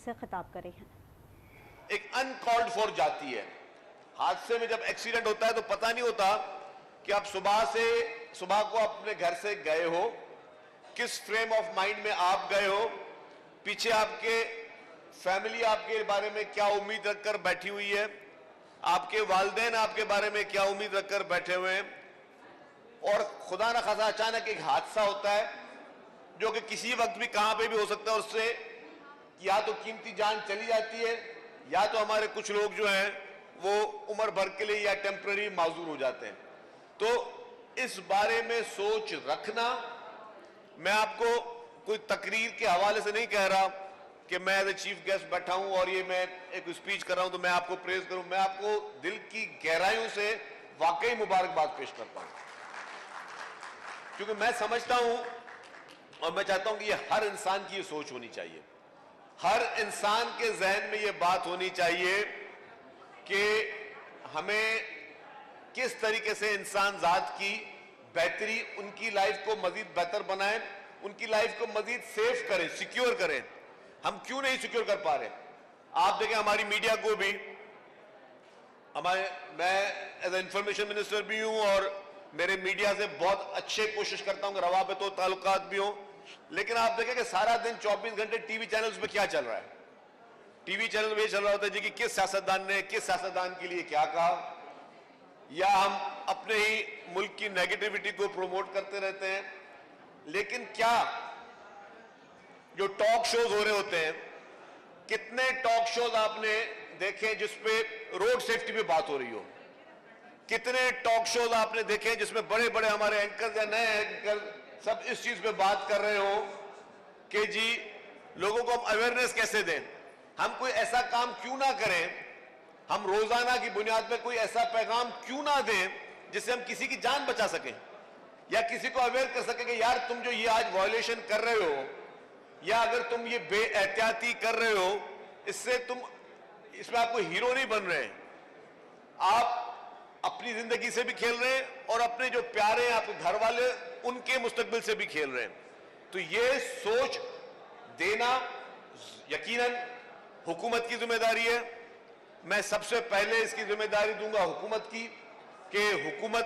سے خطاب کرے ہیں۔ ایک انکالڈ فور جاتی ہے، حادثے میں جب ایکسیڈنٹ ہوتا ہے تو پتہ نہیں ہوتا کہ آپ صبح کو اپنے گھر سے گئے ہو، کس فریم آف مائنڈ میں آپ گئے ہو، پیچھے آپ کے فیملی آپ کے بارے میں کیا امید رکھ کر بیٹھی ہوئی ہے، آپ کے والدین آپ کے بارے میں کیا امید رکھ کر بیٹھے ہوئے ہیں، اور خدا نہ خواستہ اچانک ایک حادثہ ہوتا ہے جو کہ کسی وقت بھی کہاں پہ بھی ہو سکتا ہے، اس سے یا تو قیمتی جان چلی جاتی ہے یا تو ہمارے کچھ لوگ جو ہیں وہ عمر بھر کے لیے یا ٹیمپرری معذور ہو جاتے ہیں۔ تو اس بارے میں سوچ رکھنا، میں آپ کو کوئی تقریر کے حوالے سے نہیں کہہ رہا کہ میں ایز اے چیف گیسٹ بیٹھا ہوں اور یہ میں ایک اسپیچ کر رہا ہوں تو میں آپ کو پریز کروں، میں آپ کو دل کی گہرائیوں سے واقعی مبارکباد پیش کرتا ہوں، کیونکہ میں سمجھتا ہوں اور میں چاہتا ہوں کہ یہ ہر انسان کی یہ سوچ ہونی چاہیے، ہر انسان کے ذہن میں یہ بات ہونی چاہیے کہ ہمیں کس طریقے سے انسان ذات کی بہتری، ان کی لائف کو مزید بہتر بنائیں، ان کی لائف کو مزید سیف کریں، سیکیور کریں۔ ہم کیوں نہیں سیکیور کر پا رہے؟ آپ دیکھیں ہماری میڈیا کو بھی، میں ایز اے انفارمیشن منسٹر بھی ہوں اور میرے میڈیا سے بہت اچھے کوشش کرتا ہوں کہ روابط و تعلقات بھی ہوں، لیکن آپ دیکھیں کہ سارا دن 24 گھنٹے ٹی وی چینلز پہ کیا چل رہا ہے؟ ٹی وی چینل پہ یہ چل رہا ہوتا ہے جی کہ کس سیاستدان نے کس سیاستدان کے لیے کیا کہا، یا ہم اپنے ہی ملک کی نیگیٹیوٹی کو پروموٹ کرتے رہتے ہیں۔ لیکن کیا جو ٹاک شوز ہو رہے ہوتے ہیں، کتنے ٹاک شوز آپ نے دیکھیں جس پہ روڈ سیفٹی پہ بات ہو رہی ہو؟ کتنے ٹاک شوز آپ نے دیکھیں جس میں بڑے بڑے ہمارے اینکر یا نئے اینکر سب اس چیز پہ بات کر رہے ہو کہ جی لوگوں کو ہم اویئرنیس کیسے دیں؟ ہم کوئی ایسا کام کیوں نہ کریں، ہم روزانہ کی بنیاد پہ کوئی ایسا پیغام کیوں نہ دیں جس سے ہم کسی کی جان بچا سکیں یا کسی کو اویئر کر سکیں کہ یار تم جو یہ آج وائلیشن کر رہے ہو یا اگر تم یہ بے احتیاطی کر رہے ہو، اس میں آپ کو ہیرو نہیں بن رہے، آپ اپنی زندگی سے بھی کھیل رہے ہیں اور اپنے جو پیارے ہیں آپ کے گھر والے ان کے مستقبل سے بھی کھیل رہے ہیں۔ تو یہ سوچ دینا یقیناً حکومت کی ذمہ داری ہے۔ میں سب سے پہلے اس کی ذمہ داری دوں گا حکومت کی کہ حکومت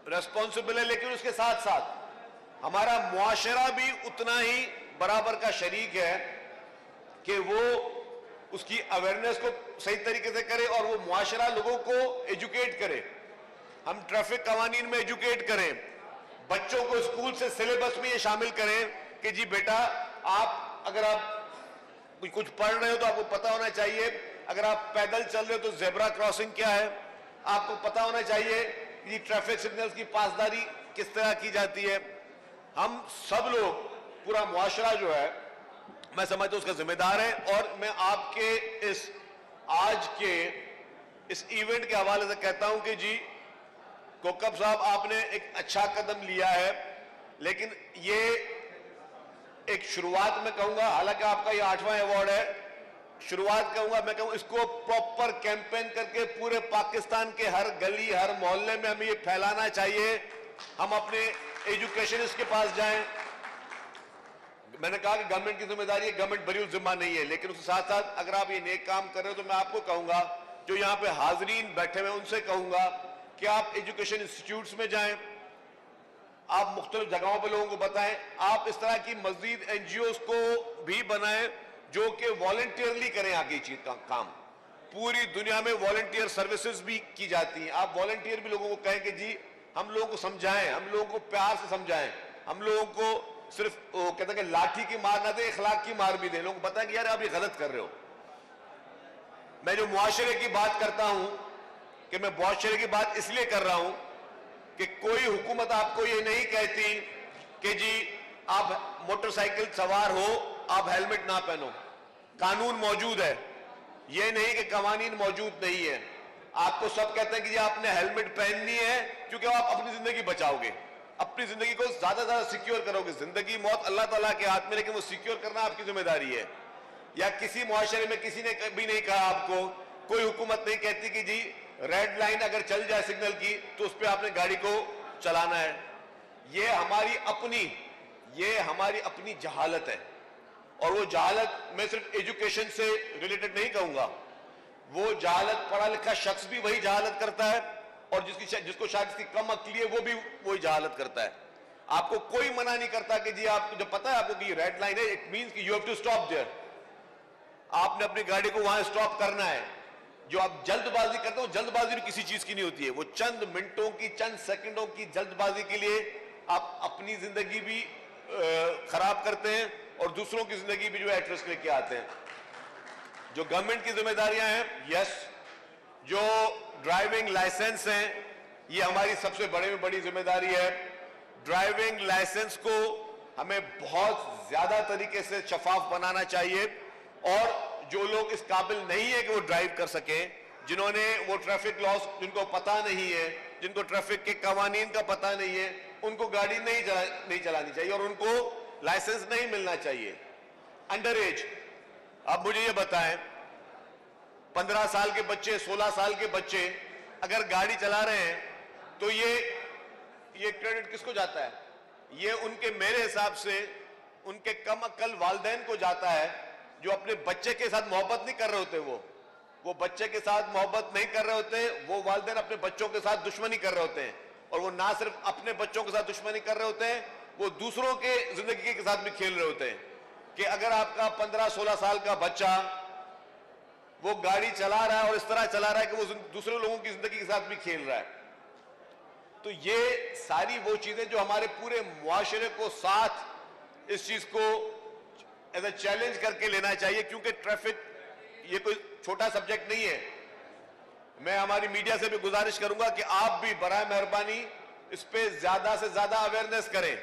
ریسپانسبل ہے، لیکن اس کے ساتھ ساتھ ہمارا معاشرہ بھی اتنا ہی برابر کا شریک ہے کہ وہ اس کی اویئرنیس کو صحیح طریقے سے کرے اور وہ معاشرہ لوگوں کو ایجوکیٹ کرے۔ ہم ٹریفک قوانین میں ایجوکیٹ کریں، بچوں کو اسکول سے سلیبس میں یہ شامل کریں کہ جی بیٹا اگر آپ کچھ پڑھ رہے ہو تو آپ کو پتا ہونا چاہیے، اگر آپ پیدل چل رہے ہو تو زیبرا کراسنگ کیا ہے، آپ کو پتا ہونا چاہیے کہ ٹریفک سگنلز کی پاسداری کس طرح کی جاتی ہے۔ ہم سب لوگ، پورا معاشرہ جو ہے، میں سمجھتا ہوں اس کا ذمہ دار ہے، اور میں آپ کے آج کے اس ایونٹ کے حوالے سے کہتا ہوں کہ جی کوکب صاحب آپ نے ایک اچھا قدم لیا ہے، لیکن یہ ایک شروعات میں کہوں گا، حالانکہ آپ کا یہ 8واں ایوارڈ ہے، شروعات کہوں گا، میں کہوں اس کو پراپر کیمپین کر کے پورے پاکستان کے ہر گلی ہر محلے میں ہمیں یہ پھیلانا چاہیے۔ ہم اپنے ایجوکیشنسٹ کے پاس جائیں، میں نے کہا کہ گورنمنٹ کی ذمہ داری ہے، گورنمنٹ بری ذمہ نہیں ہے، لیکن اس کے ساتھ ساتھ اگر آپ یہ نیک کام کر رہے ہو تو میں آپ کو کہوں گا، جو یہاں پہ حاضرین بیٹھے ہوئے ان سے کہوں گا کہ آپ ایجوکیشن انسٹیٹیوٹس میں جائیں، آپ مختلف جگہوں پہ لوگوں کو بتائیں، آپ اس طرح کی مزید این جی اوز کو بھی بنائیں جو کہ والنٹیئرلی کریں آگے چیز کا کام۔ پوری دنیا میں والنٹیئر سروسز بھی کی جاتی ہیں، آپ والنٹیئر بھی لوگوں کو کہیں کہ جی ہم لوگوں کو سمجھائیں، ہم لوگوں کو پیار سے سمجھائیں، ہم لوگوں کو صرف کہتے ہیں کہ لاٹھی کی مار نہ دیں، اخلاق کی مار بھی دیں، لوگوں کو بتائیں کہ یار آپ یہ غلط کر رہے ہو۔ میں جو معاشرے کی بات کرتا ہوں کہ میں معاشرے کی بات اس لیے کر رہا ہوں کہ کوئی حکومت آپ کو یہ نہیں کہتی کہ جی آپ موٹر سائیکل سوار ہو آپ ہیلمٹ نہ پہنو، قانون موجود ہے، یہ نہیں کہ قوانین موجود نہیں ہے۔ آپ کو سب کہتے ہیں کہ جی آپ نے ہیلمٹ پہننی ہے کیونکہ آپ اپنی زندگی بچاؤ گے، اپنی زندگی کو زیادہ سے زیادہ سیکیور کرو گے۔ زندگی موت اللہ تعالیٰ کے ہاتھ میں، لیکن وہ سیکیور کرنا آپ کی ذمہ داری ہے۔ یا کسی معاشرے میں کسی نے کبھی نہیں کہا آپ کو، کوئی حکومت نہیں کہتی کہ جی ریڈ لائن اگر چل جائے سگنل کی تو اس پہ آپ نے گاڑی کو چلانا ہے۔ یہ ہماری اپنی جہالت ہے، اور وہ جہالت میں صرف ایجوکیشن سے ریلیٹڈ نہیں کہوں گا, وہ جہالت پڑھا لکھا شخص بھی وہی جہالت کرتا ہے, اور جس کو شاید اس کی کم عقلی ہے وہ بھی وہی جہالت کرتا ہے. آپ کو کوئی منع نہیں کرتا کہ جی آپ جب پتا ہے آپ کو کہ یہ ریڈ لائن ہے, اٹ مینس کہ you have to stop there, آپ نے اپنی گاڑی کو وہاں اسٹاپ کرنا ہے. جو آپ جلد بازی کرتے ہو, جلد بازی بھی کسی چیز کی نہیں ہوتی ہے, وہ چند منٹوں کی, چند سیکنڈوں کی جلد بازی کے لیے آپ اپنی زندگی بھی خراب کرتے ہیں اور دوسروں کی زندگی بھی جو ہے ایٹ رسک لے کے آتے ہیں. جو گورنمنٹ کی ذمہ داریاں ہیں, یس, جو ڈرائیونگ لائسنس ہیں, یہ ہماری سب سے بڑی ذمہ داری ہے. ڈرائیونگ لائسنس کو ہمیں بہت زیادہ طریقے سے شفاف بنانا چاہیے, اور جو لوگ اس قابل نہیں ہے کہ وہ ڈرائیو کر سکیں, جنہوں نے وہ ٹریفک لاس جن کو پتہ نہیں ہے, جن کو ٹریفک کے قوانین کا پتہ نہیں ہے, ان کو گاڑی نہیں چلانی چاہیے اور ان کو لائسنس نہیں ملنا چاہیے. انڈر ایج, اب مجھے یہ بتائیں, 15 سال کے بچے, 16 سال کے بچے اگر گاڑی چلا رہے ہیں تو یہ کریڈٹ کس کو جاتا ہے؟ یہ ان کے, میرے حساب سے ان کے کم عقل والدین کو جاتا ہے, جو اپنے بچے کے ساتھ محبت نہیں کر رہے ہوتے. وہ بچے کے ساتھ محبت نہیں کر رہے ہوتے, وہ والدین اپنے بچوں کے ساتھ دشمنی کر رہے ہوتے ہیں, اور وہ نہ صرف اپنے بچوں کے ساتھ دشمنی کر رہے ہوتے ہیں, وہ دوسروں کے زندگی کے ساتھ بھی کھیل رہے ہوتے ہیں. کہ اگر آپ کا 15-16 سال کا بچہ وہ گاڑی چلا رہا ہے اور اس طرح چلا رہا ہے کہ وہ دوسرے لوگوں کی زندگی کے ساتھ بھی کھیل رہا ہے, تو یہ ساری وہ چیزیں جو ہمارے پورے معاشرے کو ساتھ اس چیز کو ایز اے چیلنج کر کے لینا چاہیے, کیونکہ ٹریفک یہ کوئی چھوٹا سبجیکٹ نہیں ہے. میں ہماری میڈیا سے بھی گزارش کروں گا کہ آپ بھی برائے مہربانی اس پہ زیادہ سے زیادہ اویئرنیس کریں,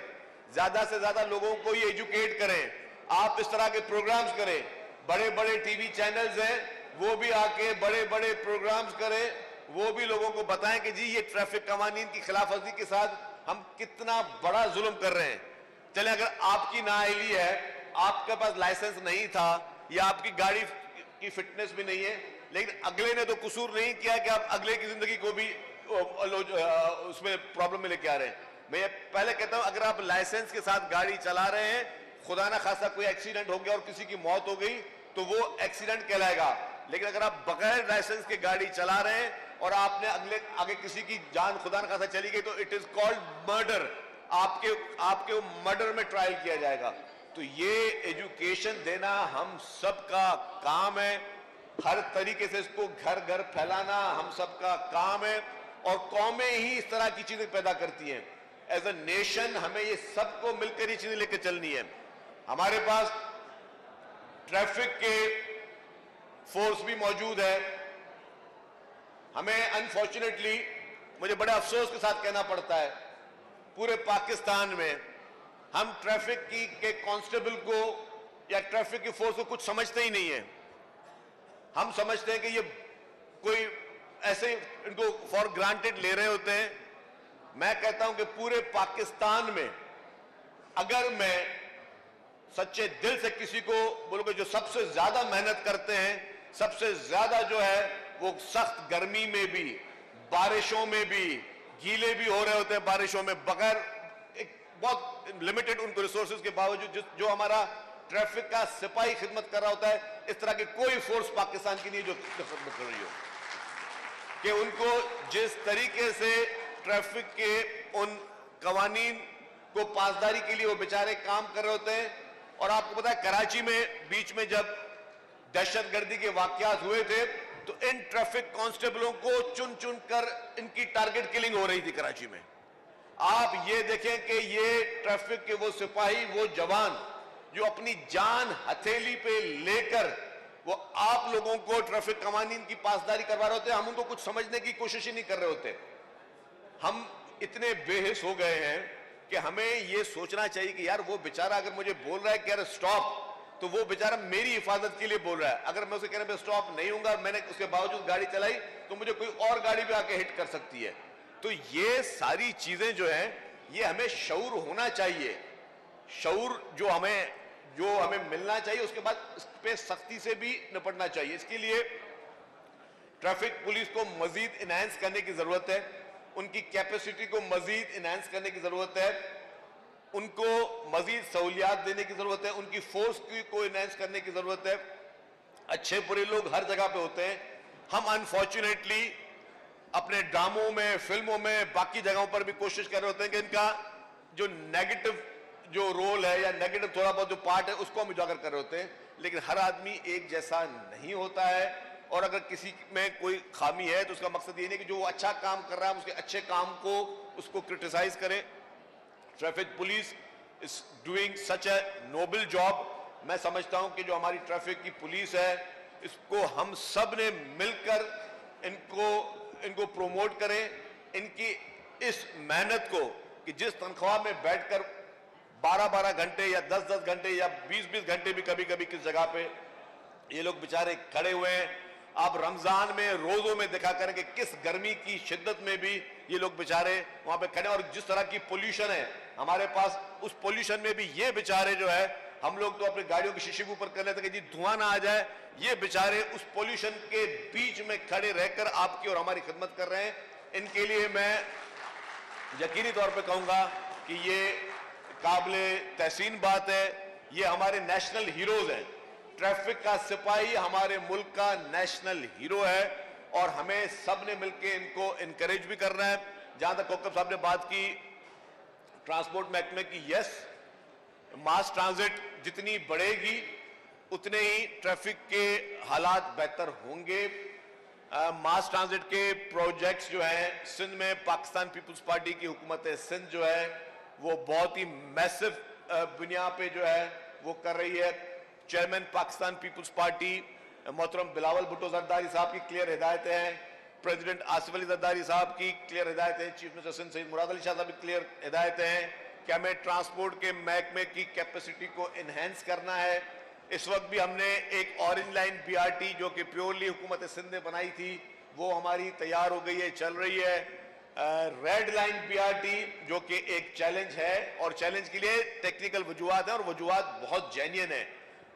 زیادہ سے زیادہ لوگوں کو یہ ایجوکیٹ کریں. آپ اس طرح کے پروگرامز کریں, بڑے ٹی وی چینلز ہیں وہ بھی آ کے بڑے پروگرامز کریں, وہ بھی لوگوں کو بتائیں کہ جی یہ ٹریفک قوانین کی خلاف ورزی کے ساتھ ہم کتنا بڑا ظلم کر رہے ہیں. چلیں اگر آپ کی نااہلی ہے, آپ کے پاس لائسنس نہیں تھا, یا آپ کی گاڑی کی فٹنس بھی نہیں ہے, لیکن اگلے نے تو قصور نہیں کیا کہ آپ اگلے کی زندگی کو بھی اس میں پرابلم میں لے کے آ رہے ہیں. میں پہلے کہتا ہوں اگر آپ لائسنس کے ساتھ گاڑی چلا رہے ہیں, خدا نہ خاصا کوئی ایکسیڈنٹ ہو گیا اور کسی کی موت ہو گئی تو وہ ایکسیڈنٹ کہلائے گا. لیکن اگر آپ بغیر لائسنس کے گاڑی چلا رہے ہیں اور آپ نے آگے کسی کی جان خدا نہ خاصا چلی گئی تو اٹ از کالڈ مرڈر, آپ کے مرڈر میں ٹرائل کیا جائے گا. تو یہ ایجوکیشن دینا ہم سب کا کام ہے, ہر طریقے سے اس کو گھر گھر پھیلانا ہم سب کا کام ہے, اور قومیں ہی اس طرح کی چیزیں پیدا کرتی ہیں. ایز اے نیشن ہمیں یہ سب کو مل کر یہ چیزیں لے کے چلنی ہے. ہمارے پاس ٹریفک کے فورس بھی موجود ہے. ہمیں انفارچونیٹلی, مجھے بڑے افسوس کے ساتھ کہنا پڑتا ہے, پورے پاکستان میں ہم ٹریفک کے کانسٹیبل کو یا ٹریفک کی فورس کو کچھ سمجھتے ہی نہیں ہیں. ہم سمجھتے ہیں کہ یہ کوئی ایسے ان کو فار گرانٹیڈ لے رہے ہوتے ہیں. میں کہتا ہوں کہ پورے پاکستان میں اگر میں سچے دل سے کسی کو بولوں کہ جو سب سے زیادہ محنت کرتے ہیں, سب سے زیادہ جو ہے وہ سخت گرمی میں بھی, بارشوں میں بھی, گیلے بھی ہو رہے ہوتے ہیں بارشوں میں, بغیر ایک بہت لمیٹڈ ان کو ریسورسز کے باوجود جو ہمارا ٹریفک کا سپاہی خدمت کر رہا ہوتا ہے, اس طرح کی کوئی فورس پاکستان کی نہیں جو خدمت کر رہی ہو. کہ ان کو جس طریقے سے ٹریفک کے ان قوانین کو پاسداری کے لیے وہ بیچارے کام کر رہے ہوتے ہیں. اور آپ کو پتا ہے کراچی میں بیچ میں جب دہشت گردی کے واقعات ہوئے تھے تو ان ٹریفک کانسٹیبلوں کو چن کر ان کی ٹارگٹ کلنگ ہو رہی تھی کراچی میں. آپ یہ دیکھیں کہ یہ ٹریفک کے وہ سپاہی, وہ جوان جو اپنی جان ہتھیلی پہ لے کر وہ آپ لوگوں کو ٹریفک قوانین کی پاسداری کروا رہے ہوتے ہیں, ہم ان کو کچھ سمجھنے کی کوشش ہی نہیں کر رہے ہوتے. ہم اتنے بے حس ہو گئے ہیں کہ ہمیں یہ سوچنا چاہیے کہ یار وہ بیچارہ اگر مجھے بول رہا ہے کہ یار سٹاپ, تو وہ بیچارہ میری حفاظت کے لیے بول رہا ہے. اگر میں اسے کہنے پہ سٹاپ نہیں ہوں گا, میں نے اس کے باوجود گاڑی چلائی تو مجھے کوئی اور گاڑی بھی آ کے ہٹ کر سکتی ہے. تو یہ ساری چیزیں جو ہیں یہ ہمیں شعور ہونا چاہیے, شعور جو ہمیں ملنا چاہیے, اس کے بعد اس پہ سختی سے بھی نپٹنا چاہیے. اس کے لیے ٹریفک پولیس کو مزید انہینس کرنے کی ضرورت ہے, ان کی کیپیسٹی کو مزید انہینس کرنے کی ضرورت ہے. ان کو مزید سہولیات دینے کی ضرورت ہے, ان کی فورس کو انہینس کرنے کی ضرورت ہے. اچھے برے لوگ ہر جگہ پہ ہوتے ہیں. ہم انفارچونیٹلی اپنے ڈراموں میں, فلموں میں, باقی جگہوں پر بھی کوشش کر رہے ہوتے ہیں کہ ان کا جو نیگیٹو جو رول ہے یا نیگیٹو تھوڑا بہت جو پارٹ ہے اس کو ہم اجاگر کر رہے ہوتے ہیں. لیکن ہر آدمی ایک جیسا نہیں ہوتا ہے, اور اگر کسی میں کوئی خامی ہے تو اس کا مقصد یہ نہیں کہ جو وہ اچھا کام کر رہا ہے اس کے اچھے کام کو اس کو کرٹیسائز کریں. Traffic police is doing such a noble job. میں سمجھتا ہوں کہ جو ہماری ٹریفک کی پولیس ہے اس کو ہم سب نے مل کر ان کو پروموٹ کریں. ان کی اس محنت کو کہ جس تنخواہ میں بیٹھ کر 12 گھنٹے یا 10 گھنٹے یا 20 گھنٹے بھی کبھی کبھی کس جگہ پہ یہ لوگ بیچارے کھڑے ہوئے ہیں. آپ رمضان میں روزوں میں دیکھا کریں کہ کس گرمی کی شدت میں بھی یہ لوگ بیچارے وہاں پہ کھڑے ہیں. اور جس طرح کی پولیوشن ہے ہمارے پاس, اس پولیوشن میں بھی یہ بیچارے جو ہے, ہم لوگ تو اپنے گاڑیوں کی شیشے کے اوپر کر لیتے ہیں کہ جی دھواں نہ آ جائے, یہ بیچارے اس پولیوشن کے بیچ میں کھڑے رہ کر آپ کی اور ہماری خدمت کر رہے ہیں. ان کے لیے میں یقینی طور پہ کہوں گا کہ یہ قابل تحسین بات ہے. یہ ہمارے نیشنل ہیروز ہیں. ٹریفک کا سپاہی ہمارے ملک کا نیشنل ہیرو ہے, اور ہمیں سب نے مل کے ان کو انکریج بھی کرنا ہے. جہاں تک کوکب صاحب نے بات کی ٹرانسپورٹ محکمے کی, یس ماس ٹرانزٹ جتنی بڑھے گی اتنے ہی ٹریفک کے حالات بہتر ہوں گے. ماس ٹرانزٹ کے پروجیکٹس جو ہیں سندھ میں, پاکستان پیپلز پارٹی کی حکومت سندھ جو ہے وہ بہت ہی میسو بنیاد پہ جو ہے وہ کر رہی ہے. چیئرمین پاکستان پیپلز پارٹی محترم بلاول بھٹو زرداری صاحب کی کلیئر ہدایتیں ہیں, پریزیڈنٹ آصف علی زرداری صاحب کی کلیئر ہدایتیں ہیں, چیف منسٹر سندھ سید مراد علی شاہ صاحب کی کلیئر ہدایتیں ہیں کہ ہمیں ٹرانسپورٹ کے محکمے کی کیپیسٹی کو انہینس کرنا ہے. اس وقت بھی ہم نے ایک orange line B R T جو کہ پیورلی حکومت سندھ نے بنائی تھی وہ ہماری تیار ہو گئی ہے, چل رہی ہے. Red line B R T جو کہ ایک چیلنج ہے, اور چیلنج کے لیے ٹیکنیکل وجوہات ہیں اور وجوہات بہت جینین ہیں.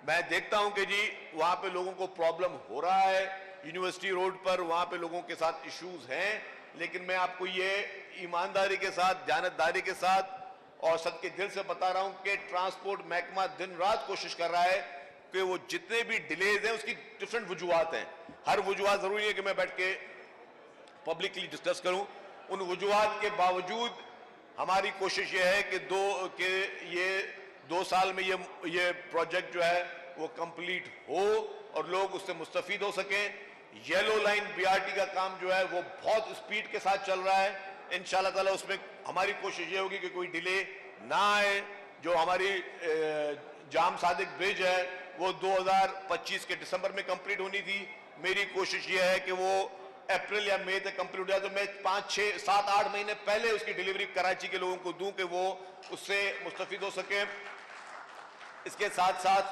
میں دیکھتا ہوں کہ جی وہاں پہ لوگوں کو پرابلم ہو رہا ہے, یونیورسٹی روڈ پر وہاں پہ لوگوں کے ساتھ ایشوز ہیں, لیکن میں آپ کو یہ ایمانداری کے ساتھ, دیانتداری کے ساتھ اور صدقے دل سے بتا رہا ہوں کہ ٹرانسپورٹ محکمہ دن رات کوشش کر رہا ہے کہ وہ جتنے بھی ڈیلیز ہیں اس کی ڈیفرنٹ وجوہات ہیں. ہر وجوہات ضروری ہے کہ میں بیٹھ کے پبلکلی ڈسکس کروں. ان وجوہات کے باوجود ہماری کوشش یہ ہے کہ یہ 2 سال میں یہ پروجیکٹ جو ہے وہ کمپلیٹ ہو اور لوگ اس سے مستفید ہو سکیں. Yellow line B R T کا کام جو ہے وہ بہت اسپیڈ کے ساتھ چل رہا ہے. انشاءاللہ تعالی اس میں ہماری کوشش یہ ہوگی کہ کوئی ڈیلے نہ آئے. جو ہماری جام صادق برج ہے وہ 2025 کے دسمبر میں کمپلیٹ ہونی تھی. میری کوشش یہ ہے کہ وہ اپریل یا مئی تک کمپلیٹ ہو جائے, تو میں 5 6 7 8 مہینے پہلے اس کی ڈیلیوری کراچی کے لوگوں کو دوں کہ وہ اس سے مستفید ہو سکیں. اس کے ساتھ ساتھ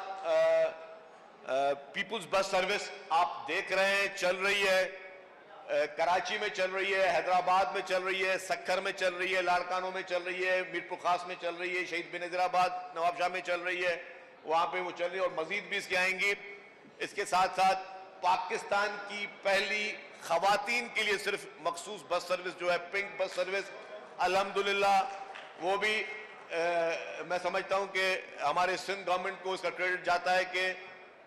پیپلز بس سروس آپ دیکھ رہے ہیں چل رہی ہے, کراچی میں چل رہی ہے, حیدرآباد میں چل رہی ہے, سکھر میں چل رہی ہے, لاڑکانوں میں چل رہی ہے, میرپور خاص میں چل رہی ہے, شہید بنظیر آباد نواب شاہ میں چل رہی ہے, وہاں پہ وہ چل رہی ہے, اور مزید بھی اس کی آئیں گی. اس کے ساتھ ساتھ پاکستان کی پہلی خواتین کے لیے صرف مخصوص بس سروس جو ہے پنک بس سروس, الحمدللہ وہ بھی میں سمجھتا ہوں کہ ہمارے سندھ گورنمنٹ کو اس کا کریڈٹ جاتا ہے کہ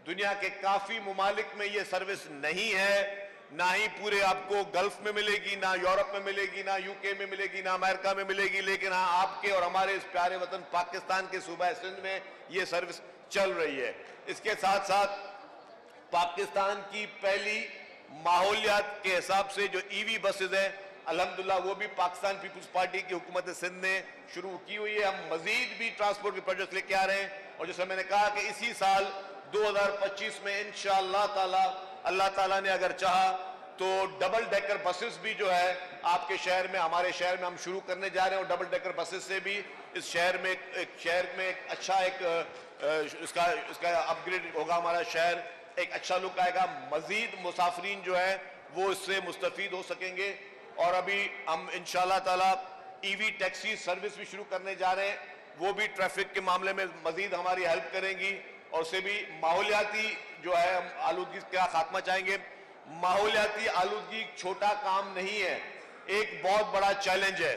دنیا کے کافی ممالک میں یہ سروس نہیں ہے, نہ ہی پورے آپ کو گلف میں ملے گی, نہ یورپ میں ملے گی, نہ یو کے میں ملے گی, نہ امریکہ میں ملے گی, لیکن ہاں آپ کے اور ہمارے اس پیارے وطن پاکستان کے صوبہ سندھ میں یہ سروس چل رہی ہے. اس کے ساتھ ساتھ پاکستان کی پہلی ماحولیات کے حساب سے جو ای وی بسز ہیں الحمدللہ وہ بھی پاکستان پیپلز پارٹی کی حکومت سندھ نے شروع کی ہوئی ہے. ہم مزید بھی ٹرانسپورٹ کے پروجیکٹ لے کے آ رہے ہیں, اور جیسے میں نے کہا کہ اسی سال 2025 میں انشاءاللہ تعالی اللہ تعالیٰ نے اگر چاہا تو ڈبل ڈیکر بسز بھی جو ہے آپ کے شہر میں, ہمارے شہر میں ہم شروع کرنے جا رہے ہیں, اور ڈبل ڈیکر بسز سے بھی اس شہر میں ایک اچھا اس کا اپ گریڈ ہوگا, ہمارا شہر ایک اچھا لک آئے گا. مزید مسافرین جو ہے وہ اس سے مستفید ہو سکیں گے. اور ابھی ہم انشاءاللہ تعالی ای وی ٹیکسی سروس بھی شروع کرنے جا رہے ہیں, وہ بھی ٹریفک کے معاملے میں مزید ہماری ہیلپ کریں گی, اور اسے بھی ماحولیاتی جو ہے ہم آلودگی کا خاتمہ چاہیں گے. ماحولیاتی آلودگی چھوٹا کام نہیں ہے, ایک بہت بڑا چیلنج ہے.